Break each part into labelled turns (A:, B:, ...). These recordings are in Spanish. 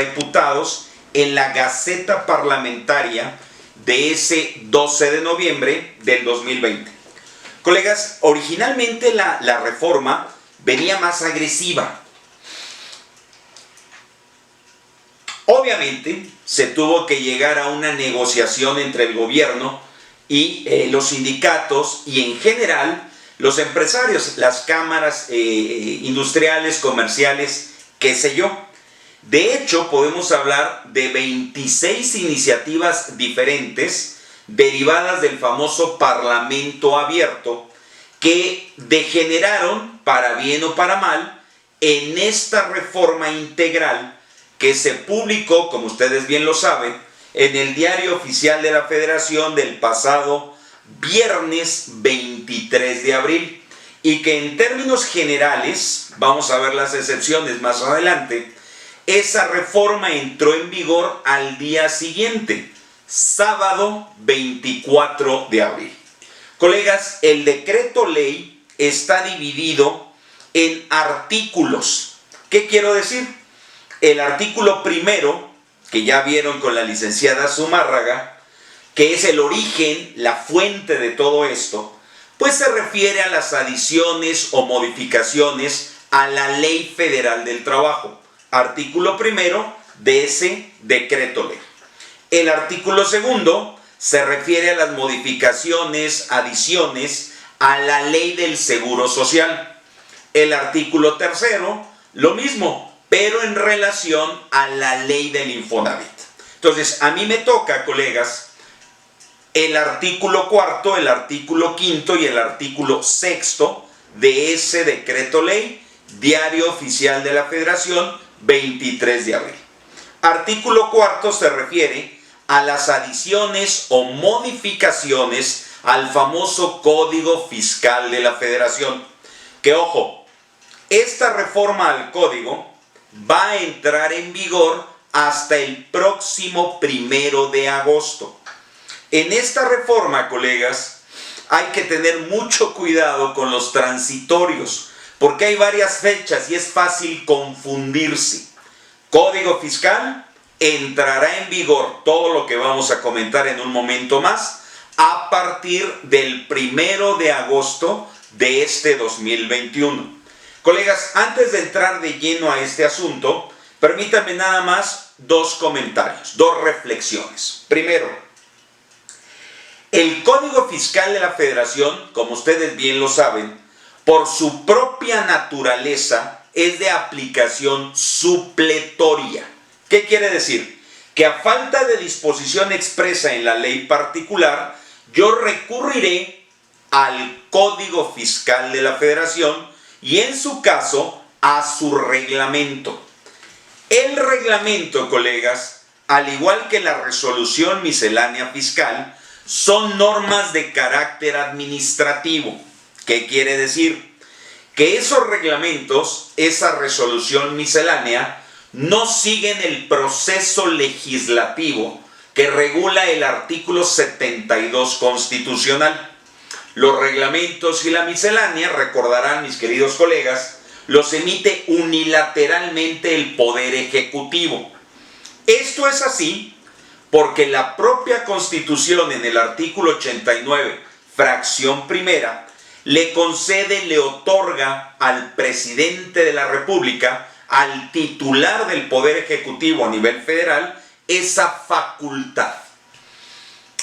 A: Diputados en la Gaceta Parlamentaria de ese 12 de noviembre del 2020. Colegas, originalmente la reforma venía más agresiva. Obviamente se tuvo que llegar a una negociación entre el gobierno y los sindicatos y en general los empresarios, las cámaras industriales, comerciales, qué sé yo. De hecho, podemos hablar de 26 iniciativas diferentes derivadas del famoso Parlamento Abierto que degeneraron, para bien o para mal, en esta reforma integral que se publicó, como ustedes bien lo saben, en el Diario Oficial de la Federación del pasado viernes 23 de abril y que en términos generales, vamos a ver las excepciones más adelante, esa reforma entró en vigor al día siguiente, sábado 24 de abril. Colegas, el decreto ley está dividido en artículos. ¿Qué quiero decir? El artículo primero, que ya vieron con la licenciada Zumárraga, que es el origen, la fuente de todo esto, pues se refiere a las adiciones o modificaciones a la Ley Federal del Trabajo. Artículo primero de ese decreto ley. El artículo segundo se refiere a las modificaciones, adiciones a la Ley del Seguro Social. El artículo tercero, lo mismo, pero en relación a la Ley del Infonavit. Entonces, a mí me toca, colegas, el artículo cuarto, el artículo quinto y el artículo sexto de ese decreto ley, Diario Oficial de la Federación, 23 de abril. Artículo cuarto se refiere a las adiciones o modificaciones al famoso Código Fiscal de la Federación. Que ojo, esta reforma al código va a entrar en vigor hasta el próximo 1 de agosto. En esta reforma, colegas, hay que tener mucho cuidado con los transitorios, porque hay varias fechas y es fácil confundirse. Código Fiscal entrará en vigor, todo lo que vamos a comentar en un momento más, a partir del 1 de agosto de este 2021. Colegas, antes de entrar de lleno a este asunto, permítanme nada más dos comentarios, dos reflexiones. Primero, el Código Fiscal de la Federación, como ustedes bien lo saben, por su propia naturaleza es de aplicación supletoria. ¿Qué quiere decir? Que a falta de disposición expresa en la ley particular, yo recurriré al Código Fiscal de la Federación y en su caso a su reglamento. El reglamento, colegas, al igual que la resolución miscelánea fiscal, son normas de carácter administrativo. ¿Qué quiere decir? Que esos reglamentos, esa resolución miscelánea, no siguen el proceso legislativo que regula el artículo 72 constitucional. Los reglamentos y la miscelánea, recordarán mis queridos colegas, los emite unilateralmente el Poder Ejecutivo. Esto es así porque la propia Constitución en el artículo 89, fracción primera, le concede, le otorga al presidente de la República, al titular del Poder Ejecutivo a nivel federal, esa facultad.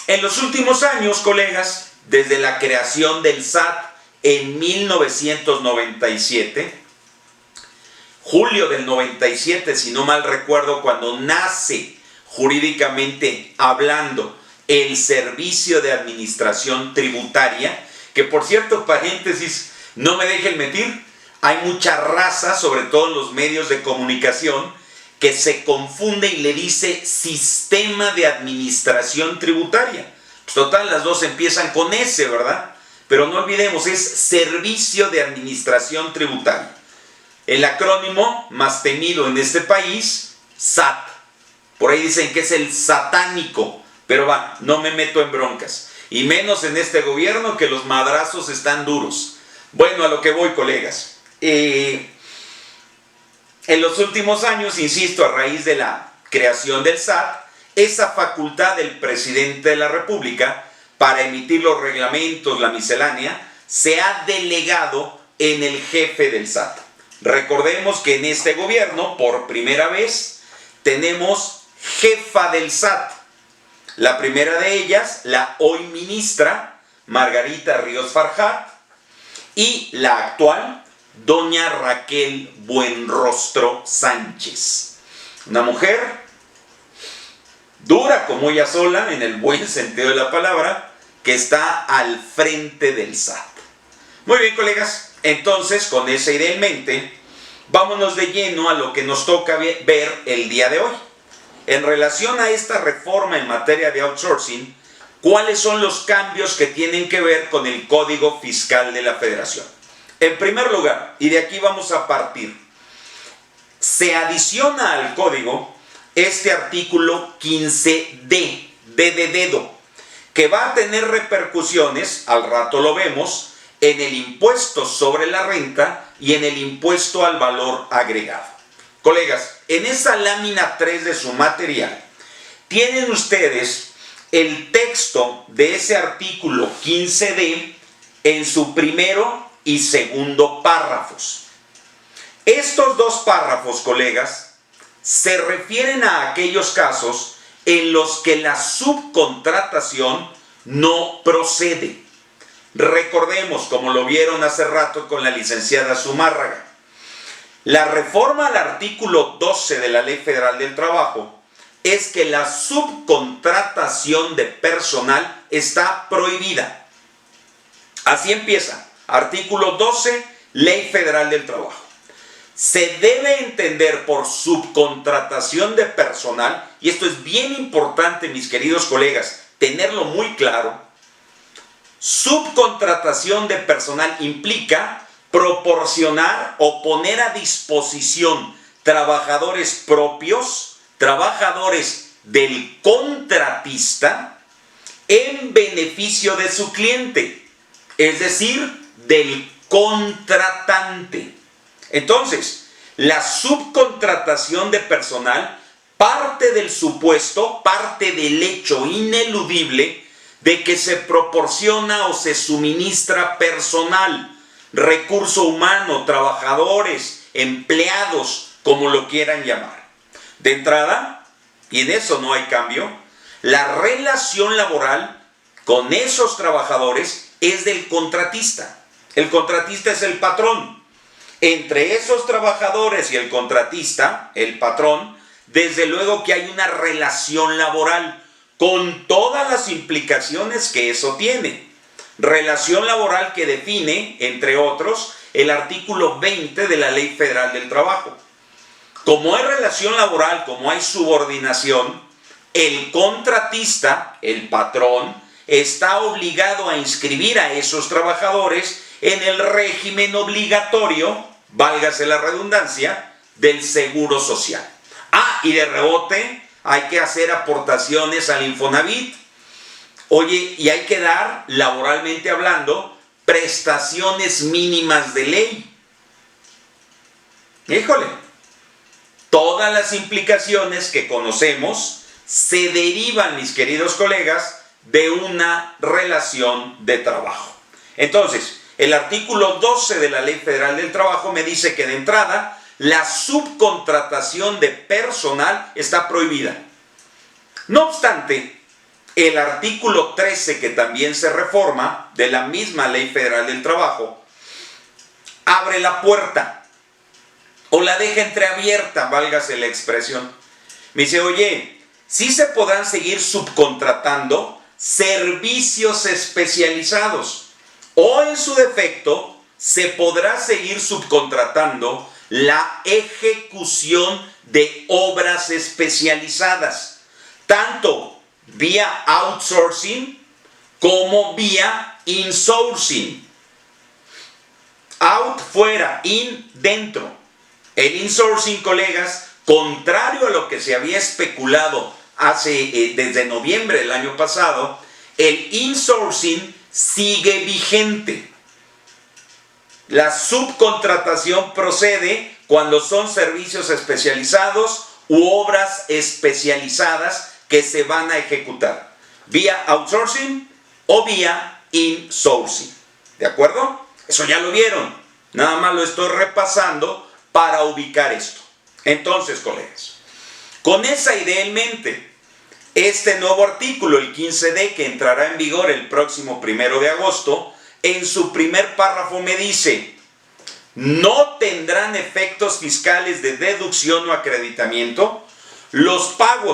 A: En los últimos años, colegas, desde la creación del SAT en 1997, julio del 97, si no mal recuerdo, cuando nace jurídicamente hablando el Servicio de Administración Tributaria, que por cierto, paréntesis, no me dejen mentir, hay mucha raza, sobre todo en los medios de comunicación, que se confunde y le dice Sistema de Administración Tributaria. Pues total, las dos empiezan con S, ¿verdad? Pero no olvidemos, es Servicio de Administración Tributaria. El acrónimo más temido en este país, SAT. Por ahí dicen que es el satánico, pero va, no me meto en broncas. Y menos en este gobierno que los madrazos están duros. Bueno, a lo que voy, colegas. En los últimos años, insisto, a raíz de la creación del SAT, esa facultad del presidente de la República para emitir los reglamentos, la miscelánea, se ha delegado en el jefe del SAT. Recordemos que en este gobierno, por primera vez, tenemos jefa del SAT. La primera de ellas, la hoy ministra Margarita Ríos Farjat, y la actual, doña Raquel Buenrostro Sánchez. Una mujer dura como ella sola, en el buen sentido de la palabra, que está al frente del SAT. Muy bien, colegas, entonces con esa idea en mente, vámonos de lleno a lo que nos toca ver el día de hoy. En relación a esta reforma en materia de outsourcing, ¿cuáles son los cambios que tienen que ver con el Código Fiscal de la Federación? En primer lugar, y de aquí vamos a partir, se adiciona al código este artículo 15D, D de dedo, que va a tener repercusiones, al rato lo vemos, en el impuesto sobre la renta y en el impuesto al valor agregado. Colegas, en esa lámina 3 de su material, tienen ustedes el texto de ese artículo 15D en su primero y segundo párrafos. Estos dos párrafos, colegas, se refieren a aquellos casos en los que la subcontratación no procede. Recordemos, como lo vieron hace rato con la licenciada Zumárraga, la reforma al artículo 12 de la Ley Federal del Trabajo es que la subcontratación de personal está prohibida. Así empieza, artículo 12, Ley Federal del Trabajo. Se debe entender por subcontratación de personal, y esto es bien importante, mis queridos colegas, tenerlo muy claro. Subcontratación de personal implica proporcionar o poner a disposición trabajadores propios, trabajadores del contratista, en beneficio de su cliente, es decir, del contratante. Entonces, la subcontratación de personal parte del supuesto, parte del hecho ineludible de que se proporciona o se suministra personal, recurso humano, trabajadores, empleados, como lo quieran llamar. De entrada, y en eso no hay cambio, la relación laboral con esos trabajadores es del contratista. El contratista es el patrón. Entre esos trabajadores y el contratista, el patrón, desde luego que hay una relación laboral con todas las implicaciones que eso tiene. Relación laboral que define, entre otros, el artículo 20 de la Ley Federal del Trabajo. Como hay relación laboral, como hay subordinación, el contratista, el patrón, está obligado a inscribir a esos trabajadores en el régimen obligatorio, válgase la redundancia, del seguro social. Ah, y de rebote hay que hacer aportaciones al Infonavit. Oye, y hay que dar, laboralmente hablando, prestaciones mínimas de ley. Híjole, todas las implicaciones que conocemos se derivan, mis queridos colegas, de una relación de trabajo. Entonces, el artículo 12 de la Ley Federal del Trabajo me dice que de entrada la subcontratación de personal está prohibida. No obstante, el artículo 13, que también se reforma de la misma Ley Federal del Trabajo, abre la puerta o la deja entreabierta, válgase la expresión. Me dice, oye, sí se podrán seguir subcontratando servicios especializados, o en su defecto se podrá seguir subcontratando la ejecución de obras especializadas, tanto vía outsourcing como vía insourcing. Out, fuera, in, dentro. El insourcing, colegas, contrario a lo que se había especulado desde noviembre del año pasado, el insourcing sigue vigente. La subcontratación procede cuando son servicios especializados u obras especializadas que se van a ejecutar vía outsourcing o vía insourcing. ¿De acuerdo? Eso ya lo vieron. Nada más lo estoy repasando para ubicar esto. Entonces, colegas, con esa idea en mente, este nuevo artículo, el 15D, que entrará en vigor el próximo 1 de agosto, en su primer párrafo me dice: no tendrán efectos fiscales de deducción o acreditamiento los pagos